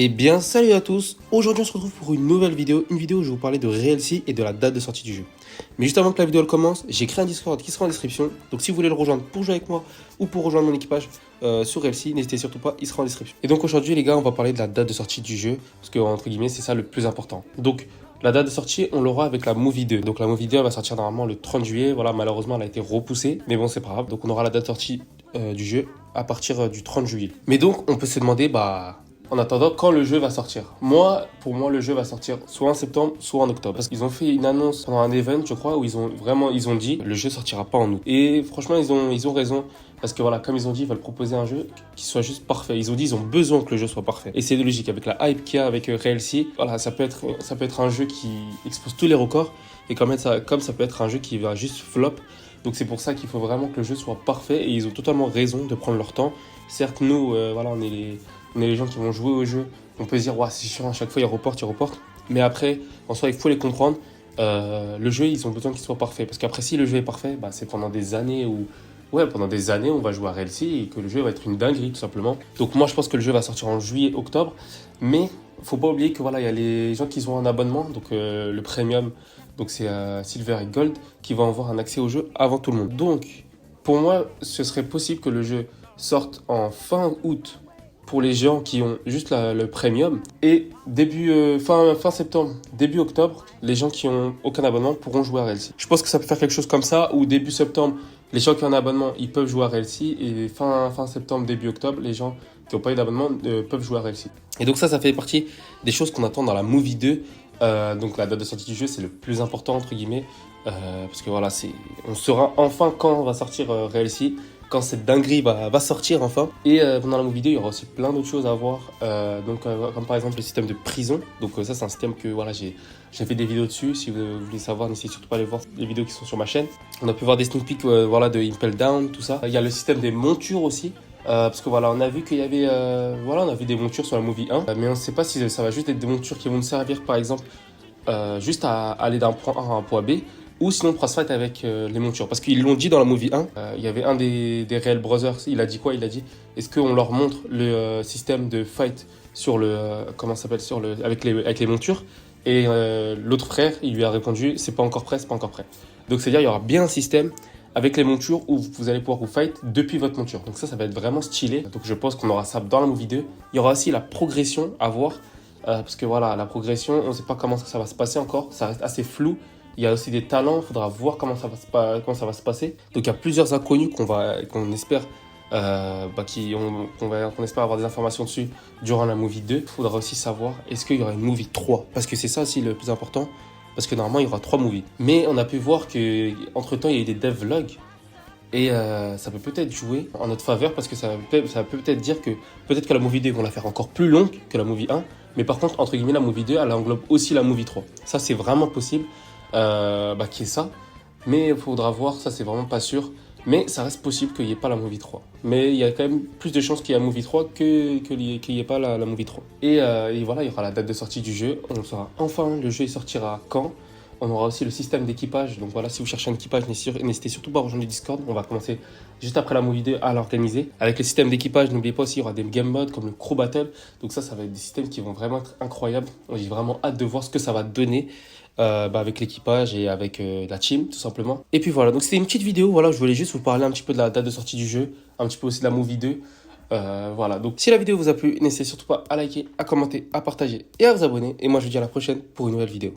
Eh bien, salut à tous. Aujourd'hui, on se retrouve pour une nouvelle vidéo. Une vidéo où je vais vous parler de RealC et de la date de sortie du jeu. Mais juste avant que la vidéo elle commence, j'ai créé un Discord qui sera en description. Donc, si vous voulez le rejoindre pour jouer avec moi ou pour rejoindre mon équipage sur RealC, n'hésitez surtout pas, il sera en description. Et donc, aujourd'hui, les gars, on va parler de la date de sortie du jeu. Parce que, entre guillemets, c'est ça le plus important. Donc, la date de sortie, on l'aura avec la Movie 2. Donc, la Movie 2 elle va sortir normalement le 30 juillet. Voilà, malheureusement, elle a été repoussée. Mais bon, c'est pas grave. Donc, on aura la date de sortie du jeu à partir du 30 juillet. Mais donc, on peut se demander, en attendant, quand le jeu va sortir. Pour moi, le jeu va sortir soit en septembre, soit en octobre. Parce qu'ils ont fait une annonce pendant un event, je crois, où ils ont dit le jeu sortira pas en août. Et franchement, ils ont raison. Parce que voilà, comme ils ont dit, ils veulent proposer un jeu qui soit juste parfait. Ils ont dit ils ont besoin que le jeu soit parfait. Et c'est logique. Avec la hype qu'il y a avec RealC, voilà, ça peut être un jeu qui expose tous les records. Et comme ça peut être un jeu qui va juste flop. Donc c'est pour ça qu'il faut vraiment que le jeu soit parfait. Et ils ont totalement raison de prendre leur temps. Certes, nous, voilà, on est les gens qui vont jouer au jeu. On peut se dire, ouais, c'est chiant, à chaque fois, ils reportent. Mais après, en soi, il faut les comprendre. Le jeu, ils ont besoin qu'il soit parfait. Parce qu'après, si le jeu est parfait, c'est pendant des années on va jouer à RealC et que le jeu va être une dinguerie, tout simplement. Donc, moi, je pense que le jeu va sortir en juillet, octobre. Mais, faut pas oublier que voilà, il y a les gens qui ont un abonnement, donc le premium, donc c'est Silver et Gold, qui vont avoir un accès au jeu avant tout le monde. Donc, pour moi, ce serait possible que le jeu sorte en fin août pour les gens qui ont juste le premium. Et fin septembre, début octobre, les gens qui ont aucun abonnement pourront jouer à RealC. Je pense que ça peut faire quelque chose comme ça, ou début septembre, les gens qui ont un abonnement, ils peuvent jouer à RealC. Et fin septembre, début octobre, les gens qui n'ont pas eu d'abonnement peuvent jouer à RealC. Et donc ça fait partie des choses qu'on attend dans la Movie 2. Donc la date de sortie du jeu, c'est le plus important, entre guillemets. Parce que voilà, on saura enfin quand va sortir RealC. Quand cette dinguerie va sortir enfin. Et pendant la Movie 2, il y aura aussi plein d'autres choses à voir. Comme par exemple le système de prison. Donc ça, c'est un système que voilà, j'ai fait des vidéos dessus. Si vous voulez savoir, n'hésitez surtout pas à aller voir les vidéos qui sont sur ma chaîne. On a pu voir des sneak peeks voilà, de Impel Down, tout ça. Il y a le système des montures aussi. Parce que voilà, on a vu qu'il y avait on a vu des montures sur la Movie 1. Mais on ne sait pas si ça va juste être des montures qui vont nous servir, par exemple, juste à aller d'un point A à un point B. Ou sinon cross fight avec les montures. Parce qu'ils l'ont dit dans la Movie 1, il y avait un des Real Brothers, il a dit quoi? Il a dit, est-ce qu'on leur montre le système de fight sur avec les montures? Et l'autre frère, il lui a répondu, c'est pas encore prêt, c'est pas encore prêt. Donc c'est-à-dire, il y aura bien un système avec les montures où vous allez pouvoir vous fight depuis votre monture. Donc ça va être vraiment stylé. Donc je pense qu'on aura ça dans la Movie 2. Il y aura aussi la progression à voir. Parce que voilà, la progression, on ne sait pas comment ça va se passer encore. Ça reste assez flou. Il y a aussi des talents, il faudra voir comment ça va se passer. Donc il y a plusieurs inconnus qu'on espère qu'on espère avoir des informations dessus durant la Movie 2. Il faudra aussi savoir, est-ce qu'il y aura une Movie 3? Parce que c'est ça aussi le plus important. Parce que normalement, il y aura 3 movies. Mais on a pu voir qu'entre-temps, il y a eu des devlogs. Et ça peut peut-être jouer en notre faveur parce que ça peut peut-être dire que peut-être que la Movie 2, ils vont la faire encore plus longue que la Movie 1. Mais par contre, entre guillemets, la Movie 2, elle englobe aussi la Movie 3. Ça, c'est vraiment possible. Qui est ça, mais il faudra voir, ça c'est vraiment pas sûr, mais ça reste possible qu'il n'y ait pas la Movie 3, mais il y a quand même plus de chances qu'il y ait la Movie 3 qu'il n'y ait pas la Movie 3, et voilà, il y aura la date de sortie du jeu, on saura enfin le jeu il sortira quand. On aura aussi le système d'équipage, donc voilà, si vous cherchez un équipage, n'hésitez surtout pas à rejoindre le Discord, on va commencer juste après la Movie 2 à l'organiser. Avec le système d'équipage, n'oubliez pas aussi, il y aura des game modes comme le Crew Battle, donc ça va être des systèmes qui vont vraiment être incroyables. J'ai vraiment hâte de voir ce que ça va donner avec l'équipage et avec la team, tout simplement. Et puis voilà, donc c'était une petite vidéo, voilà, je voulais juste vous parler un petit peu de la date de sortie du jeu, un petit peu aussi de la Movie 2. Voilà, donc si la vidéo vous a plu, n'hésitez surtout pas à liker, à commenter, à partager et à vous abonner. Et moi je vous dis à la prochaine pour une nouvelle vidéo.